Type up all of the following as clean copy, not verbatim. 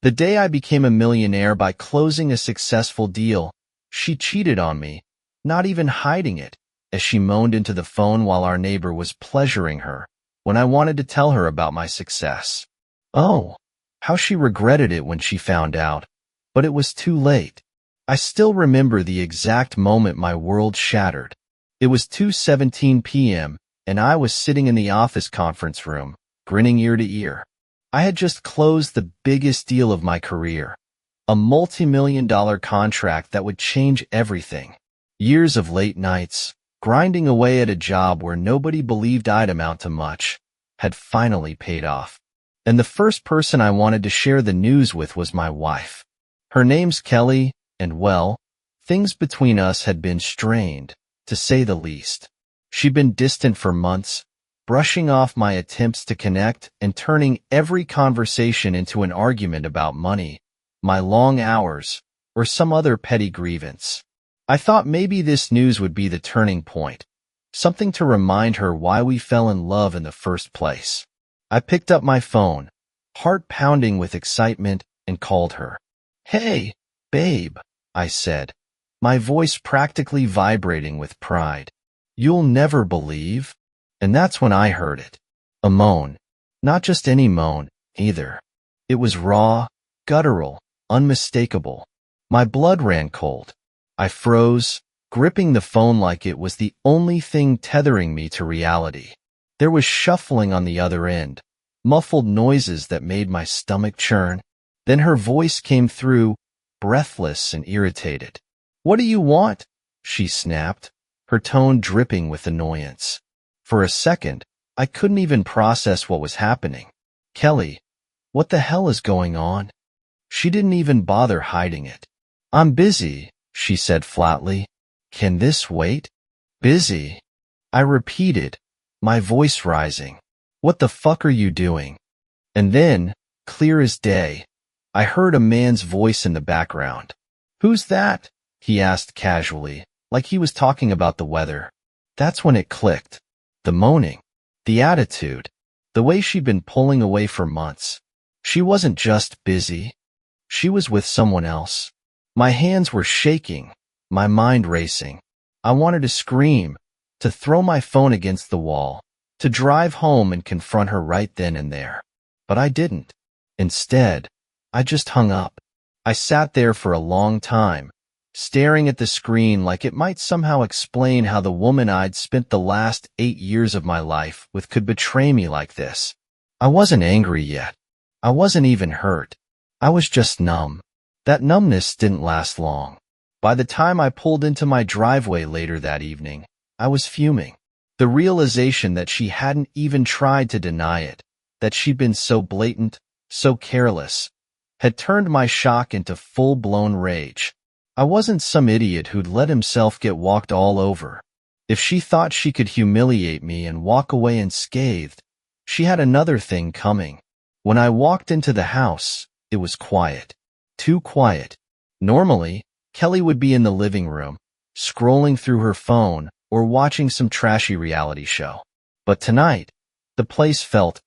The day I became a millionaire by closing a successful deal, she cheated on me, not even hiding it, as she moaned into the phone while our neighbor was pleasuring her, when I wanted to tell her about my success. Oh, how she regretted it when she found out, but it was too late. I still remember the exact moment my world shattered. It was 2:17 p.m., and I was sitting in the office conference room, grinning ear to ear. I had just closed the biggest deal of my career, a multi-million-dollar contract that would change everything. Years of late nights, grinding away at a job where nobody believed I'd amount to much, had finally paid off. And the first person I wanted to share the news with was my wife. Her name's Kelly, and well, things between us had been strained, to say the least. She'd been distant for months, brushing off my attempts to connect and turning every conversation into an argument about money, my long hours, or some other petty grievance. I thought maybe this news would be the turning point, something to remind her why we fell in love in the first place. I picked up my phone, heart pounding with excitement, and called her. "Hey, babe," I said, my voice practically vibrating with pride. "You'll never believe." And that's when I heard it. A moan. Not just any moan, either. It was raw, guttural, unmistakable. My blood ran cold. I froze, gripping the phone like it was the only thing tethering me to reality. There was shuffling on the other end, muffled noises that made my stomach churn. Then her voice came through, breathless and irritated. "What do you want?" she snapped, her tone dripping with annoyance. For a second, I couldn't even process what was happening. "Kelly, what the hell is going on?" She didn't even bother hiding it. "I'm busy," she said flatly. "Can this wait?" "Busy?" I repeated, my voice rising. "What the fuck are you doing?" And then, clear as day, I heard a man's voice in the background. "Who's that?" he asked casually, like he was talking about the weather. That's when it clicked. The moaning, the attitude, the way she'd been pulling away for months. She wasn't just busy. She was with someone else. My hands were shaking, my mind racing. I wanted to scream, to throw my phone against the wall, to drive home and confront her right then and there. But I didn't. Instead, I just hung up. I sat there for a long time, staring at the screen like it might somehow explain how the woman I'd spent the last 8 years of my life with could betray me like this. I wasn't angry yet. I wasn't even hurt. I was just numb. That numbness didn't last long. By the time I pulled into my driveway later that evening, I was fuming. The realization that she hadn't even tried to deny it, that she'd been so blatant, so careless, had turned my shock into full-blown rage. I wasn't some idiot who'd let himself get walked all over. If she thought she could humiliate me and walk away unscathed, she had another thing coming. When I walked into the house, it was quiet. Too quiet. Normally, Kelly would be in the living room, scrolling through her phone or watching some trashy reality show. But tonight, the place felt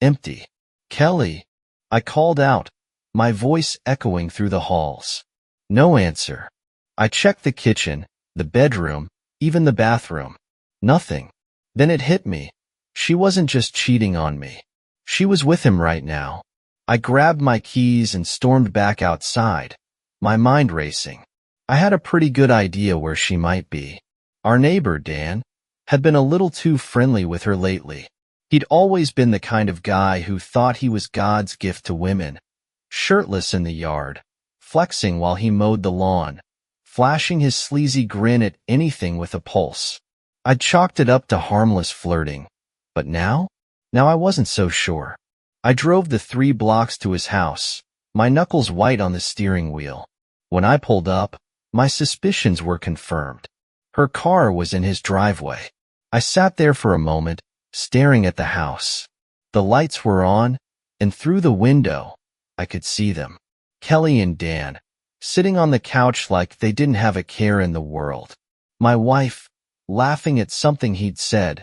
empty. "Kelly," I called out, my voice echoing through the halls. No answer. I checked the kitchen, the bedroom, even the bathroom. Nothing. Then it hit me. She wasn't just cheating on me. She was with him right now. I grabbed my keys and stormed back outside, my mind racing. I had a pretty good idea where she might be. Our neighbor, Dan, had been a little too friendly with her lately. He'd always been the kind of guy who thought he was God's gift to women, shirtless in the yard, flexing while he mowed the lawn, flashing his sleazy grin at anything with a pulse. I'd chalked it up to harmless flirting. But now I wasn't so sure. I drove the 3 blocks to his house, my knuckles white on the steering wheel. When I pulled up, my suspicions were confirmed. Her car was in his driveway. I sat there for a moment, staring at the house. The lights were on, and through the window, I could see them. Kelly and Dan, sitting on the couch like they didn't have a care in the world. My wife, laughing at something he'd said,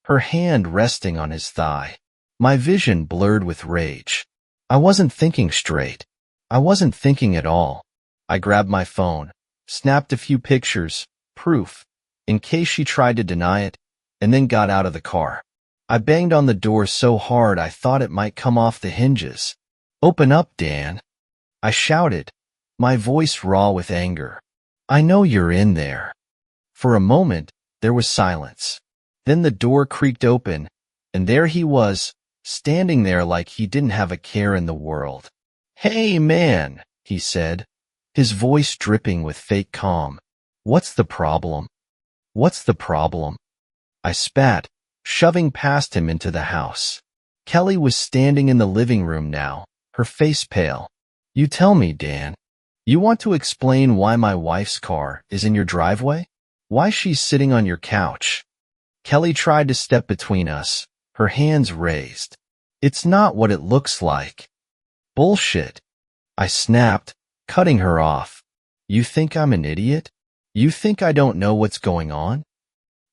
her hand resting on his thigh. My vision blurred with rage. I wasn't thinking straight. I wasn't thinking at all. I grabbed my phone, snapped a few pictures, proof, in case she tried to deny it, and then got out of the car. I banged on the door so hard I thought it might come off the hinges. "Open up, Dan," I shouted, my voice raw with anger. "I know you're in there." For a moment, there was silence. Then the door creaked open, and there he was, standing there like he didn't have a care in the world. "Hey, man," he said, his voice dripping with fake calm. "What's the problem? What's the problem?" I spat, shoving past him into the house. Kelly was standing in the living room now, her face pale. "You tell me, Dan. You want to explain why my wife's car is in your driveway? Why she's sitting on your couch?" Kelly tried to step between us, her hands raised. "It's not what it looks like." "Bullshit," I snapped, cutting her off. "You think I'm an idiot? You think I don't know what's going on?"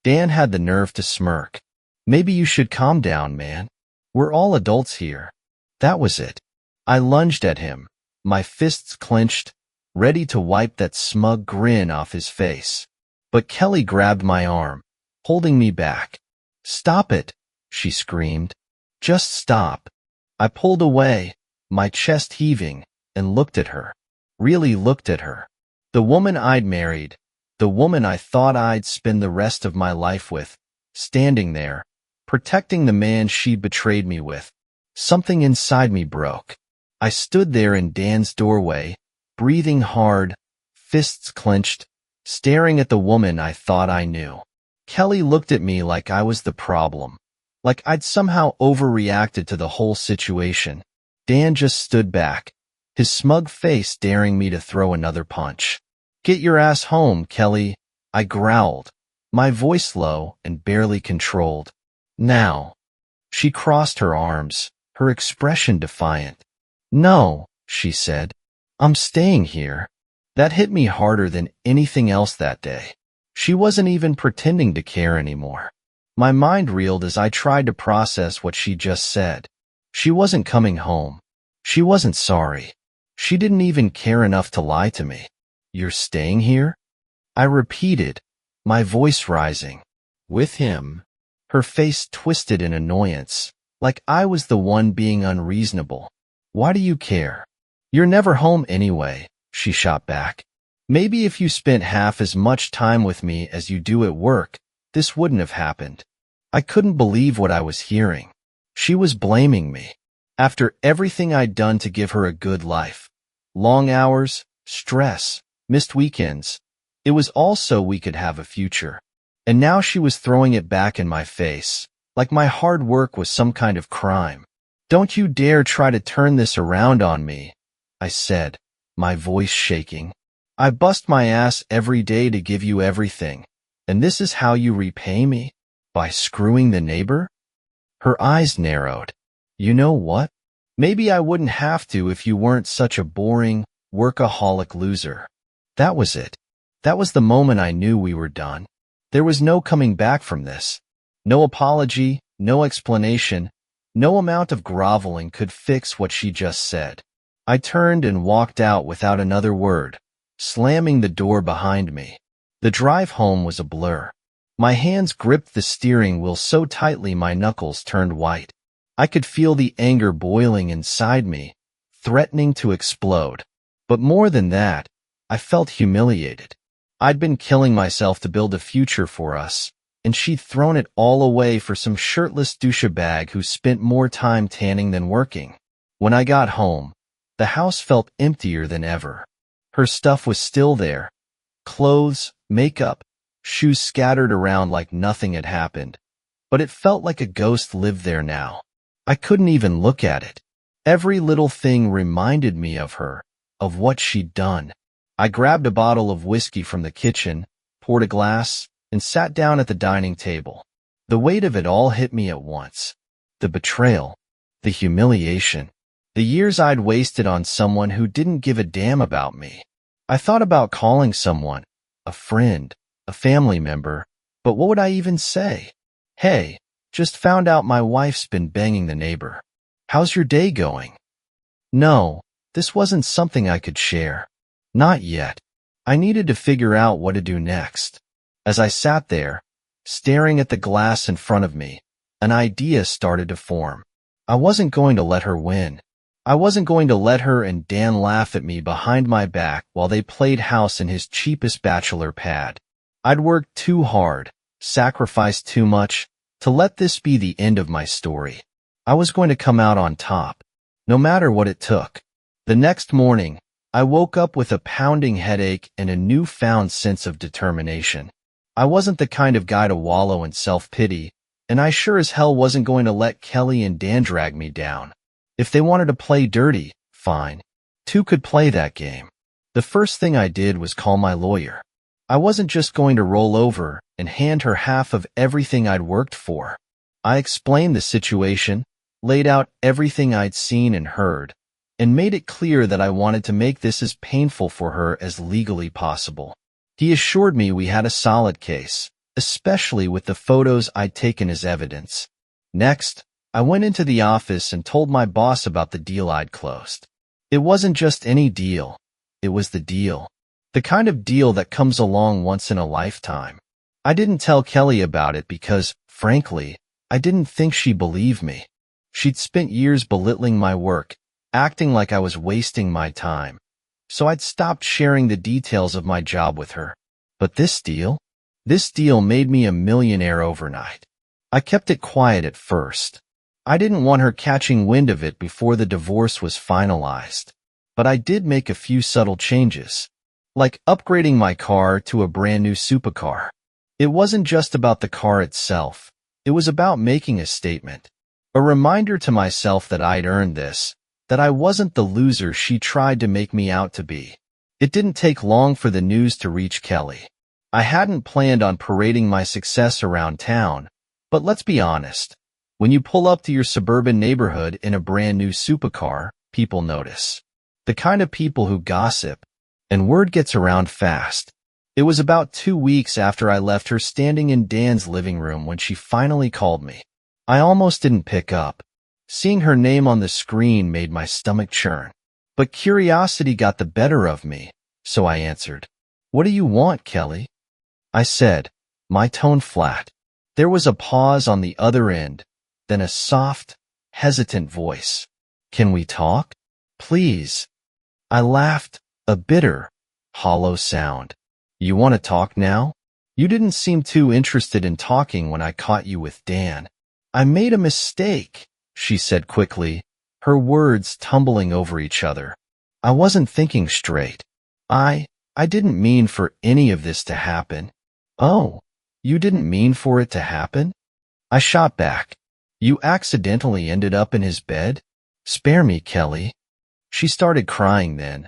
Dan had the nerve to smirk. "Maybe you should calm down, man. We're all adults here." That was it. I lunged at him, my fists clenched, ready to wipe that smug grin off his face. But Kelly grabbed my arm, holding me back. "Stop it," she screamed. "Just stop." I pulled away, my chest heaving, and looked at her. Really looked at her. The woman I'd married, the woman I thought I'd spend the rest of my life with, standing there, protecting the man she'd betrayed me with. Something inside me broke. I stood there in Dan's doorway, breathing hard, fists clenched, staring at the woman I thought I knew. Kelly looked at me like I was the problem, like I'd somehow overreacted to the whole situation. Dan just stood back, his smug face daring me to throw another punch. "Get your ass home, Kelly," I growled, my voice low and barely controlled. "Now." She crossed her arms, her expression defiant. "No," she said. "I'm staying here." That hit me harder than anything else that day. She wasn't even pretending to care anymore. My mind reeled as I tried to process what she just said. She wasn't coming home. She wasn't sorry. She didn't even care enough to lie to me. "You're staying here?" I repeated, my voice rising. "With him?" Her face twisted in annoyance, like I was the one being unreasonable. "Why do you care? You're never home anyway," she shot back. "Maybe if you spent half as much time with me as you do at work, this wouldn't have happened." I couldn't believe what I was hearing. She was blaming me. After everything I'd done to give her a good life. Long hours, stress, missed weekends. It was all so we could have a future. And now she was throwing it back in my face, like my hard work was some kind of crime. "Don't you dare try to turn this around on me," I said, my voice shaking. "I bust my ass every day to give you everything, and this is how you repay me? By screwing the neighbor?" Her eyes narrowed. "You know what? Maybe I wouldn't have to if you weren't such a boring, workaholic loser." That was it. That was the moment I knew we were done. There was no coming back from this. No apology, no explanation, no amount of groveling could fix what she just said. I turned and walked out without another word, slamming the door behind me. The drive home was a blur. My hands gripped the steering wheel so tightly my knuckles turned white. I could feel the anger boiling inside me, threatening to explode. But more than that, I felt humiliated. I'd been killing myself to build a future for us, and she'd thrown it all away for some shirtless douchebag who spent more time tanning than working. When I got home, the house felt emptier than ever. Her stuff was still there. Clothes, makeup, shoes scattered around like nothing had happened. But it felt like a ghost lived there now. I couldn't even look at it. Every little thing reminded me of her, of what she'd done. I grabbed a bottle of whiskey from the kitchen, poured a glass, and sat down at the dining table. The weight of it all hit me at once. The betrayal, the humiliation, the years I'd wasted on someone who didn't give a damn about me. I thought about calling someone, a friend, a family member, but what would I even say? "Hey, just found out my wife's been banging the neighbor. How's your day going?" No, this wasn't something I could share. Not yet. I needed to figure out what to do next. As I sat there, staring at the glass in front of me, an idea started to form. I wasn't going to let her win. I wasn't going to let her and Dan laugh at me behind my back while they played house in his cheapest bachelor pad. I'd worked too hard, sacrificed too much, to let this be the end of my story. I was going to come out on top, no matter what it took. The next morning, I woke up with a pounding headache and a newfound sense of determination. I wasn't the kind of guy to wallow in self-pity, and I sure as hell wasn't going to let Kelly and Dan drag me down. If they wanted to play dirty, fine. Two could play that game. The first thing I did was call my lawyer. I wasn't just going to roll over and hand her half of everything I'd worked for. I explained the situation, laid out everything I'd seen and heard, and made it clear that I wanted to make this as painful for her as legally possible. He assured me we had a solid case, especially with the photos I'd taken as evidence. Next, I went into the office and told my boss about the deal I'd closed. It wasn't just any deal. It was the deal. The kind of deal that comes along once in a lifetime. I didn't tell Kelly about it because, frankly, I didn't think she believed me. She'd spent years belittling my work, acting like I was wasting my time. So I'd stopped sharing the details of my job with her. But this deal made me a millionaire overnight. I kept it quiet at first. I didn't want her catching wind of it before the divorce was finalized. But I did make a few subtle changes, like upgrading my car to a brand new supercar. It wasn't just about the car itself. It was about making a statement. A reminder to myself that I'd earned this, that I wasn't the loser she tried to make me out to be. It didn't take long for the news to reach Kelly. I hadn't planned on parading my success around town, but let's be honest. When you pull up to your suburban neighborhood in a brand new supercar, people notice. The kind of people who gossip, and word gets around fast. It was about 2 weeks after I left her standing in Dan's living room when she finally called me. I almost didn't pick up. Seeing her name on the screen made my stomach churn. But curiosity got the better of me, so I answered. "What do you want, Kelly?" I said, my tone flat. There was a pause on the other end, then a soft, hesitant voice. "Can we talk? Please." I laughed, a bitter, hollow sound. "You want to talk now? You didn't seem too interested in talking when I caught you with Dan." "I made a mistake," she said quickly, her words tumbling over each other. "I wasn't thinking straight. I didn't mean for any of this to happen." "Oh, you didn't mean for it to happen?" I shot back. "You accidentally ended up in his bed? Spare me, Kelly." She started crying then,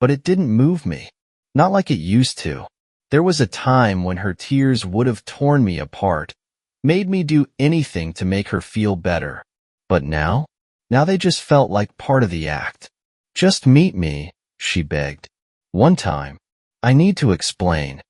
but it didn't move me. Not like it used to. There was a time when her tears would have torn me apart, made me do anything to make her feel better. But now they just felt like part of the act. "Just meet me," she begged. "One time. I need to explain."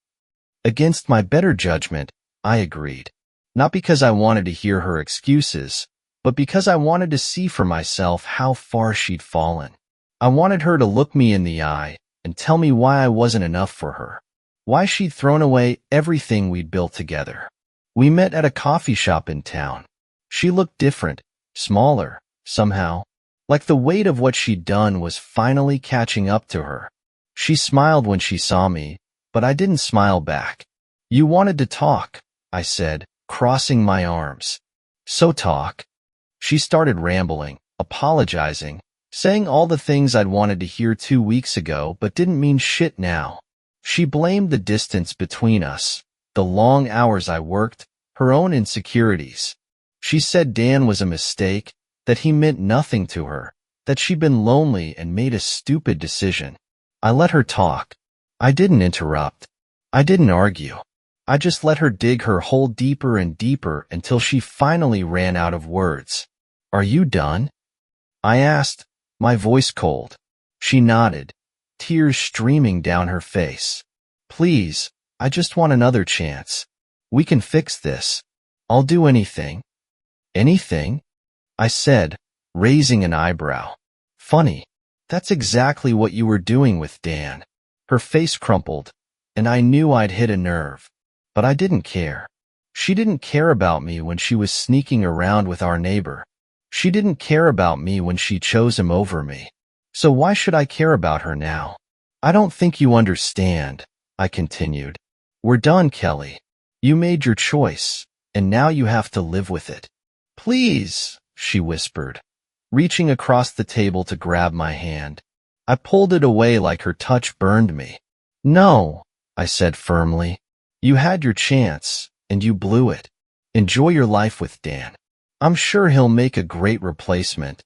Against my better judgment, I agreed. Not because I wanted to hear her excuses, but because I wanted to see for myself how far she'd fallen. I wanted her to look me in the eye and tell me why I wasn't enough for her, why she'd thrown away everything we'd built together. We met at a coffee shop in town. She looked different, smaller, somehow, like the weight of what she'd done was finally catching up to her. She smiled when she saw me, but I didn't smile back. "You wanted to talk," I said, crossing my arms. "So talk." She started rambling, apologizing, saying all the things I'd wanted to hear 2 weeks ago but didn't mean shit now. She blamed the distance between us, the long hours I worked, her own insecurities. She said Dan was a mistake, that he meant nothing to her, that she'd been lonely and made a stupid decision. I let her talk. I didn't interrupt. I didn't argue. I just let her dig her hole deeper and deeper until she finally ran out of words. "Are you done?" I asked, my voice cold. She nodded, tears streaming down her face. "Please, I just want another chance. We can fix this. I'll do anything." "Anything?" I said, raising an eyebrow. "Funny. That's exactly what you were doing with Dan. Her face crumpled, and I knew I'd hit a nerve. But I didn't care. She didn't care about me when she was sneaking around with our neighbor. She didn't care about me when she chose him over me. So why should I care about her now? I don't think you understand, I continued. We're done, Kelly. You made your choice, and now you have to live with it. Please, she whispered, reaching across the table to grab my hand. I pulled it away like her touch burned me. No, I said firmly. You had your chance, and you blew it. Enjoy your life with Dan. I'm sure he'll make a great replacement.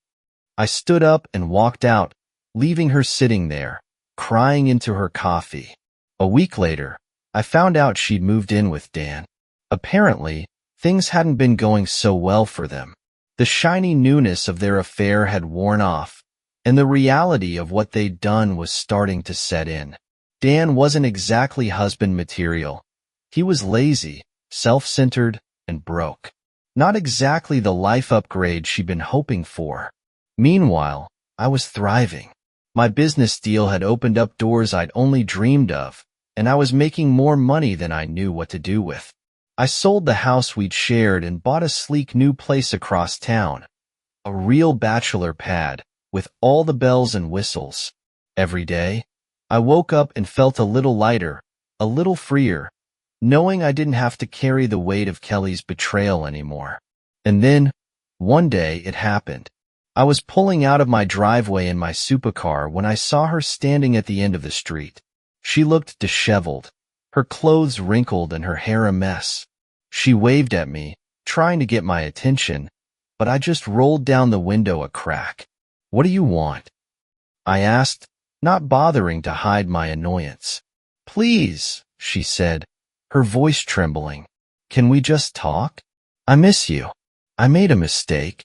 I stood up and walked out, leaving her sitting there, crying into her coffee. A week later, I found out she'd moved in with Dan. Apparently, things hadn't been going so well for them. The shiny newness of their affair had worn off, and the reality of what they'd done was starting to set in. Dan wasn't exactly husband material. He was lazy, self-centered, and broke. Not exactly the life upgrade she'd been hoping for. Meanwhile, I was thriving. My business deal had opened up doors I'd only dreamed of, and I was making more money than I knew what to do with. I sold the house we'd shared and bought a sleek new place across town. A real bachelor pad, with all the bells and whistles. Every day, I woke up and felt a little lighter, a little freer, knowing I didn't have to carry the weight of Kelly's betrayal anymore. And then, one day, it happened. I was pulling out of my driveway in my supercar when I saw her standing at the end of the street. She looked disheveled, her clothes wrinkled and her hair a mess. She waved at me, trying to get my attention, but I just rolled down the window a crack. What do you want? I asked, not bothering to hide my annoyance. Please, she said, her voice trembling. Can we just talk? I miss you. I made a mistake.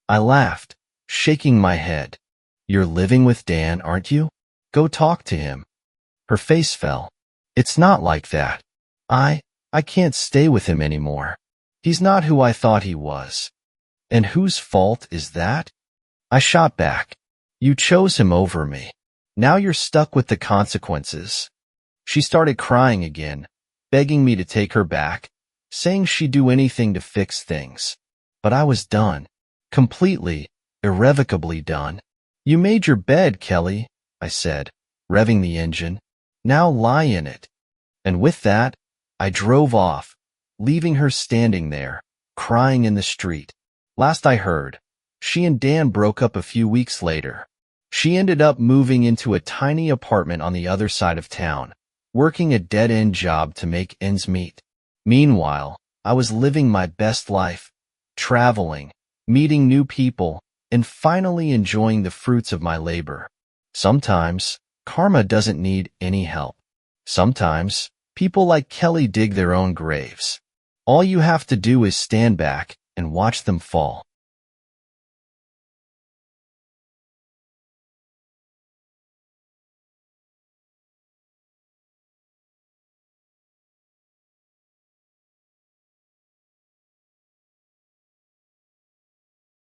I laughed, shaking my head. You're living with Dan, aren't you? Go talk to him. Her face fell. It's not like that. I can't stay with him anymore. He's not who I thought he was. And whose fault is that? I shot back. You chose him over me. Now you're stuck with the consequences. She started crying again, begging me to take her back, saying she'd do anything to fix things. But I was done. Completely, irrevocably done. You made your bed, Kelly, I said, revving the engine. Now lie in it. And with that, I drove off, leaving her standing there, crying in the street. Last I heard, she and Dan broke up a few weeks later. She ended up moving into a tiny apartment on the other side of town, working a dead-end job to make ends meet. Meanwhile, I was living my best life, traveling, meeting new people, and finally enjoying the fruits of my labor. Sometimes, karma doesn't need any help. Sometimes, people like Kelly dig their own graves. All you have to do is stand back and watch them fall.